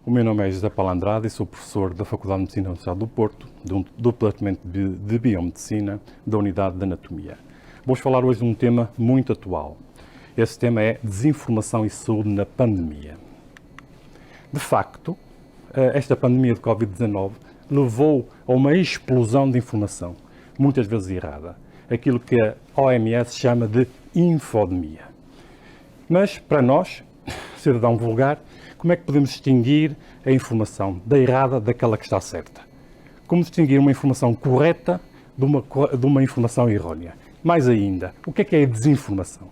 O meu nome é José Paulo Andrade e sou professor da Faculdade de Medicina da Universidade do Porto, do Departamento de Biomedicina da Unidade de Anatomia. Vou falar hoje de um tema muito atual. Esse tema é desinformação e saúde na pandemia. De facto, esta pandemia de Covid-19 levou a uma explosão de informação, muitas vezes errada, aquilo que a OMS chama de infodemia. Mas, para nós, cidadão vulgar, como é que podemos distinguir a informação da errada daquela que está certa? Como distinguir uma informação correta de uma informação errónea? Mais ainda, o que é a desinformação?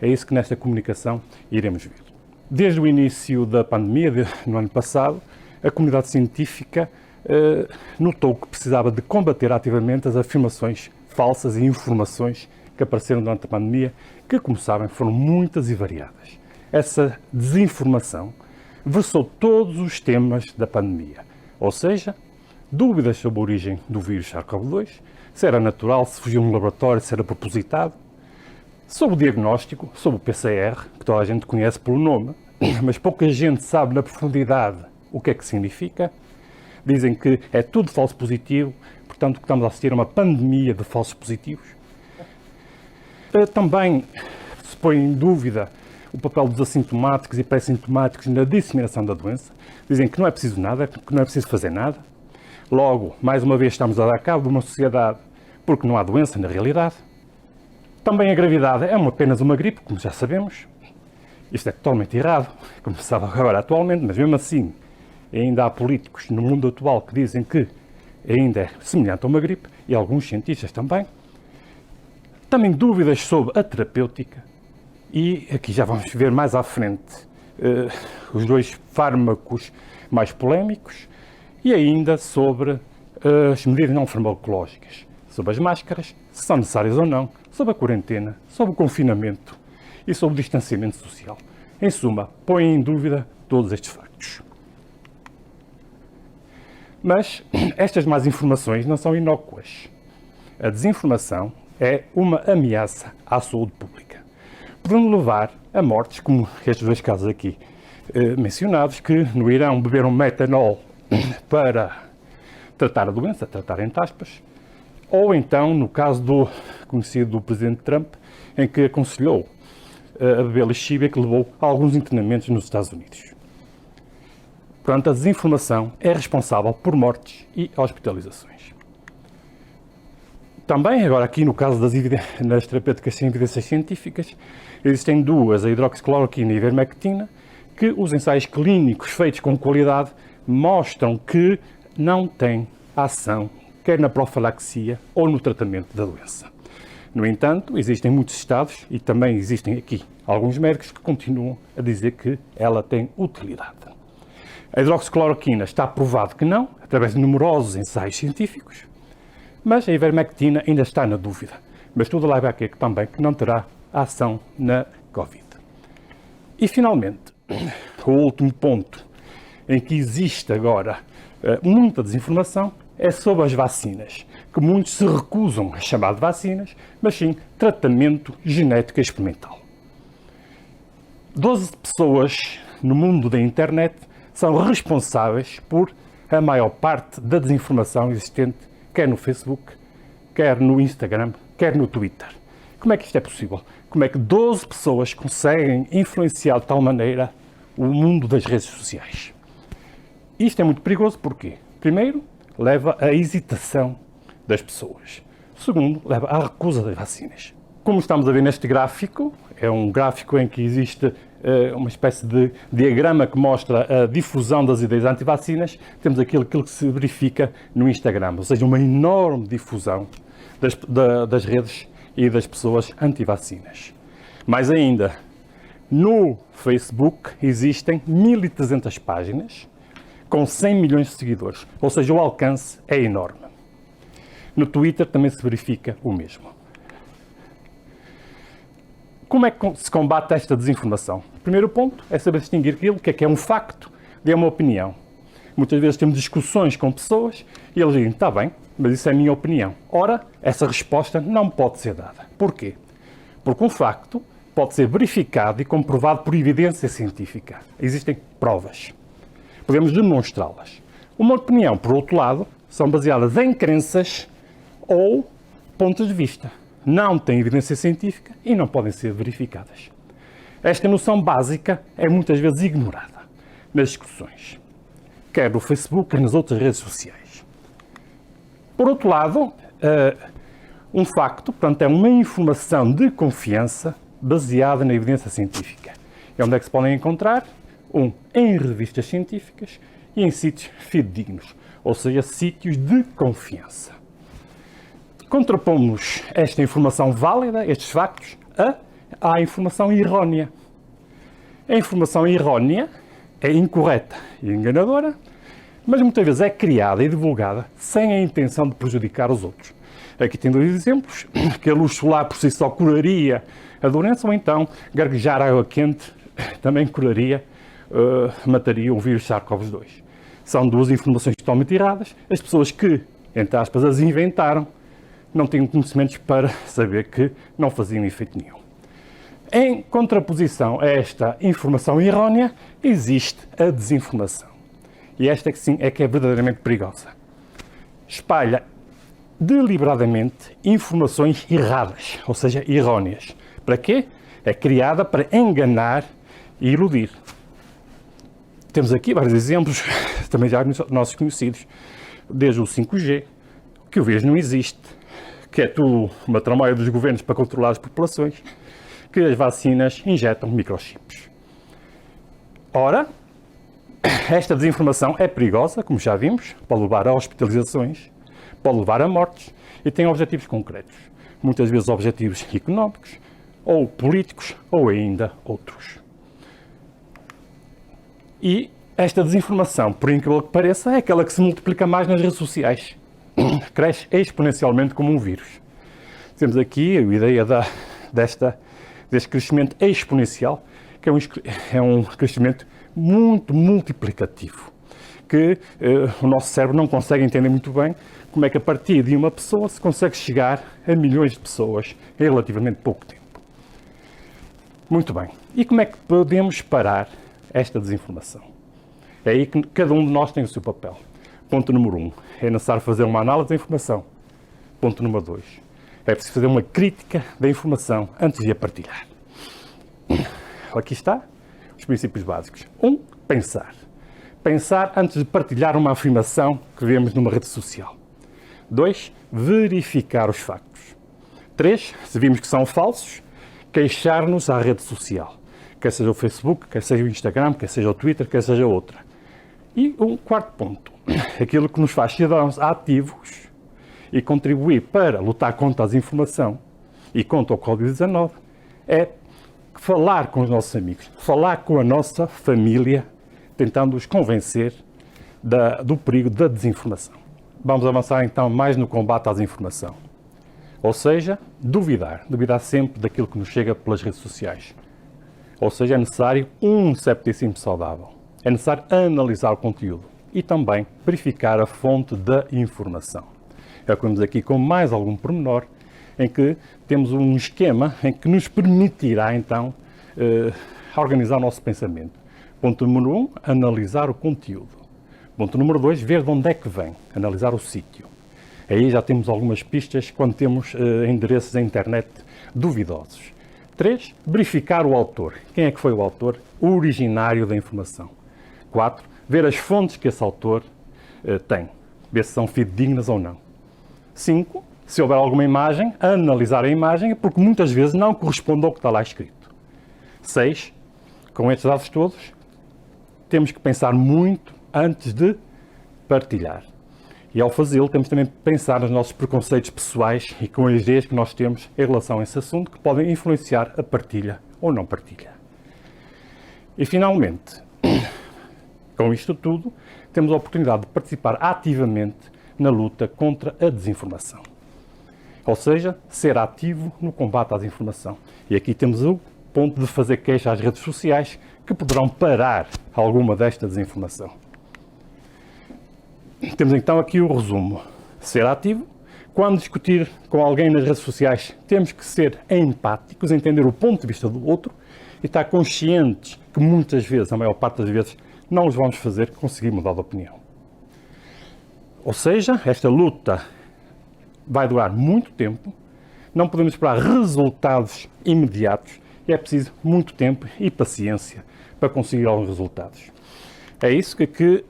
É isso que nesta comunicação iremos ver. Desde o início da pandemia, no ano passado, a comunidade científica notou que precisava de combater ativamente as afirmações falsas e informações que apareceram durante a pandemia, que, como sabem, foram muitas e variadas. Essa desinformação versou todos os temas da pandemia, ou seja, dúvidas sobre a origem do vírus SARS-CoV-2, se era natural, se fugiu de um laboratório, se era propositado, sobre o diagnóstico, sobre o PCR, que toda a gente conhece pelo nome, mas pouca gente sabe na profundidade o que é que significa. Dizem que é tudo falso positivo, portanto que estamos a assistir a uma pandemia de falsos positivos. Também se põe em dúvida o papel dos assintomáticos e pré-sintomáticos na disseminação da doença. Dizem que não é preciso nada, que não é preciso fazer nada. Logo, mais uma vez, estamos a dar cabo de uma sociedade porque não há doença na realidade. Também a gravidade é apenas uma gripe, como já sabemos. Isto é totalmente errado, como se sabe agora atualmente, mas mesmo assim ainda há políticos no mundo atual que dizem que ainda é semelhante a uma gripe, e alguns cientistas também. Também dúvidas sobre a terapêutica, e aqui já vamos ver mais à frente os dois fármacos mais polémicos, e ainda sobre as medidas não farmacológicas, sobre as máscaras, se são necessárias ou não, sobre a quarentena, sobre o confinamento e sobre o distanciamento social. Em suma, põe em dúvida todos estes factos. Mas estas más informações não são inócuas. A desinformação é uma ameaça à saúde pública, podendo levar a mortes, como estes dois casos aqui mencionados, que no Irão beberam metanol para tratar a doença, tratar entre aspas, ou então no caso do conhecido do presidente Trump, em que aconselhou a beber lexívia, que levou a alguns internamentos nos Estados Unidos. Portanto, a desinformação é responsável por mortes e hospitalizações. Também, agora aqui no caso das terapêuticas sem evidências científicas, existem duas, a hidroxicloroquina e a ivermectina, que os ensaios clínicos feitos com qualidade mostram que não têm ação, quer na profilaxia ou no tratamento da doença. No entanto, existem muitos estados, e também existem aqui alguns médicos que continuam a dizer que ela tem utilidade. A hidroxicloroquina está provado que não, através de numerosos ensaios científicos, mas a ivermectina ainda está na dúvida. Mas tudo leva a crer também que não terá ação na Covid. E, finalmente, o último ponto em que existe agora muita desinformação é sobre as vacinas, que muitos se recusam a chamar de vacinas, mas sim tratamento genético experimental. 12 pessoas no mundo da internet são responsáveis por a maior parte da desinformação existente, quer no Facebook, quer no Instagram, quer no Twitter. Como é que isto é possível? Como é que 12 pessoas conseguem influenciar de tal maneira o mundo das redes sociais? Isto é muito perigoso, porquê? Primeiro, leva à hesitação das pessoas. Segundo, leva à recusa das vacinas. Como estamos a ver neste gráfico, é um gráfico em que existe uma espécie de diagrama que mostra a difusão das ideias anti-vacinas. Temos aquilo que se verifica no Instagram, ou seja, uma enorme difusão das redes e das pessoas anti-vacinas. Mais ainda, no Facebook existem 1.300 páginas com 100 milhões de seguidores, ou seja, o alcance é enorme. No Twitter também se verifica o mesmo. Como é que se combate esta desinformação? O primeiro ponto é saber distinguir aquilo que é um facto de uma opinião. Muitas vezes temos discussões com pessoas e eles dizem, está bem, mas isso é a minha opinião. Ora, essa resposta não pode ser dada. Porquê? Porque um facto pode ser verificado e comprovado por evidência científica. Existem provas. podemos demonstrá-las. Uma opinião, por outro lado, são baseadas em crenças ou pontos de vista. Não têm evidência científica e não podem ser verificadas. Esta noção básica é muitas vezes ignorada nas discussões, quer no Facebook, quer nas outras redes sociais. Por outro lado, um facto, portanto, é uma informação de confiança baseada na evidência científica. É onde é que se podem encontrar? Em revistas científicas e em sítios fidedignos, ou seja, sítios de confiança. Contrapomos esta informação válida, estes factos, à informação errónea. A informação errónea é incorreta e enganadora, mas muitas vezes é criada e divulgada sem a intenção de prejudicar os outros. Aqui tem dois exemplos, que a luz solar por si só curaria a doença, ou então gaguejar água quente também curaria, mataria o vírus SARS-CoV-2. São duas informações totalmente erradas. As pessoas que, entre aspas, as inventaram, não tinham conhecimentos para saber que não faziam efeito nenhum. Em contraposição a esta informação errónea, existe a desinformação. E esta é que sim, é que é verdadeiramente perigosa. Espalha deliberadamente informações erradas, ou seja, erróneas. Para quê? É criada para enganar e iludir. Temos aqui vários exemplos, também já nossos conhecidos, desde o 5G, que o vírus não existe, que é tudo uma tramóia dos governos para controlar as populações, que as vacinas injetam microchips. Ora, esta desinformação é perigosa, como já vimos, pode levar a hospitalizações, pode levar a mortes e tem objetivos concretos, muitas vezes objetivos económicos, ou políticos, ou ainda outros. E esta desinformação, por incrível que pareça, é aquela que se multiplica mais nas redes sociais. Cresce exponencialmente como um vírus. Temos aqui a ideia deste crescimento exponencial, que é um crescimento muito multiplicativo, que o nosso cérebro não consegue entender muito bem como é que a partir de uma pessoa se consegue chegar a milhões de pessoas em relativamente pouco tempo. Muito bem. E como é que podemos parar esta desinformação? É aí que cada um de nós tem o seu papel. Ponto número 1. É necessário fazer uma análise da informação. Ponto número 2. É preciso fazer uma crítica da informação antes de a partilhar. Aqui está os princípios básicos. 1. Pensar. Pensar antes de partilhar uma afirmação que vemos numa rede social. 2. Verificar os factos. 3. Se vimos que são falsos, queixar-nos à rede social. Quer seja o Facebook, quer seja o Instagram, quer seja o Twitter, quer seja outra. E um quarto ponto. Aquilo que nos faz cidadãos ativos e contribuir para lutar contra a desinformação e contra o Covid-19 é falar com os nossos amigos, falar com a nossa família, tentando-os convencer do perigo da desinformação. Vamos avançar então mais no combate à desinformação. Ou seja, duvidar sempre daquilo que nos chega pelas redes sociais. Ou seja, é necessário um cepticismo saudável. É necessário analisar o conteúdo e também verificar a fonte da informação. É o que vemos aqui com mais algum pormenor, em que temos um esquema em que nos permitirá então organizar o nosso pensamento. Ponto número 1, analisar o conteúdo. Ponto número 2, ver de onde é que vem, analisar o sítio. Aí já temos algumas pistas quando temos endereços na internet duvidosos. 3, verificar o autor. Quem é que foi o autor? O originário da informação. 4, ver as fontes que esse autor tem. Ver se são fidedignas ou não. 5, se houver alguma imagem, analisar a imagem, porque muitas vezes não corresponde ao que está lá escrito. 6, com estes dados todos, temos que pensar muito antes de partilhar. E ao fazê-lo, temos também que pensar nos nossos preconceitos pessoais e com as ideias que nós temos em relação a esse assunto, que podem influenciar a partilha ou não partilha. E finalmente, com isto tudo, temos a oportunidade de participar ativamente na luta contra a desinformação. Ou seja, ser ativo no combate à desinformação. E aqui temos o ponto de fazer queixa às redes sociais que poderão parar alguma desta desinformação. Temos então aqui o resumo. Ser ativo. Quando discutir com alguém nas redes sociais, temos que ser empáticos, entender o ponto de vista do outro e estar conscientes que muitas vezes, a maior parte das vezes, não os vamos fazer conseguir mudar de opinião. Ou seja, esta luta vai durar muito tempo, não podemos esperar resultados imediatos e é preciso muito tempo e paciência para conseguir alguns resultados. É isso que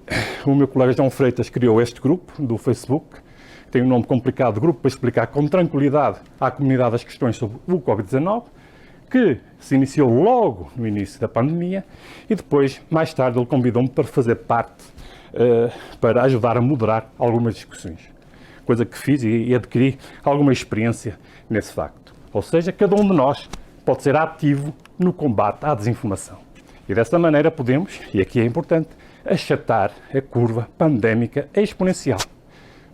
o meu colega João Freitas criou este grupo do Facebook, que tem um nome complicado, grupo para explicar com tranquilidade à comunidade as questões sobre o Covid-19, que se iniciou logo no início da pandemia e depois, mais tarde, ele convidou-me para fazer parte, para ajudar a moderar algumas discussões. Coisa que fiz e adquiri alguma experiência nesse facto. Ou seja, cada um de nós pode ser ativo no combate à desinformação. E dessa maneira podemos, e aqui é importante, achatar a curva pandémica exponencial.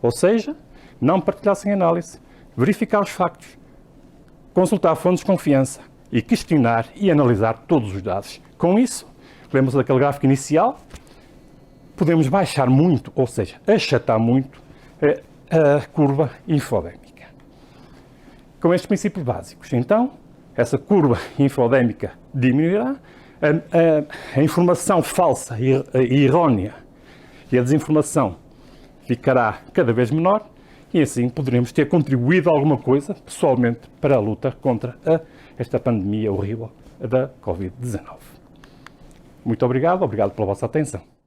Ou seja, não partilhar sem análise, verificar os factos, consultar fontes de confiança e questionar e analisar todos os dados. Com isso, lembra-se daquele gráfico inicial, podemos baixar muito, ou seja, achatar muito a curva infodémica. Com estes princípios básicos, então, essa curva infodémica diminuirá, a informação falsa e errónea e a desinformação ficará cada vez menor e assim poderemos ter contribuído alguma coisa, pessoalmente, para a luta contra esta pandemia horrível da Covid-19. Muito obrigado pela vossa atenção.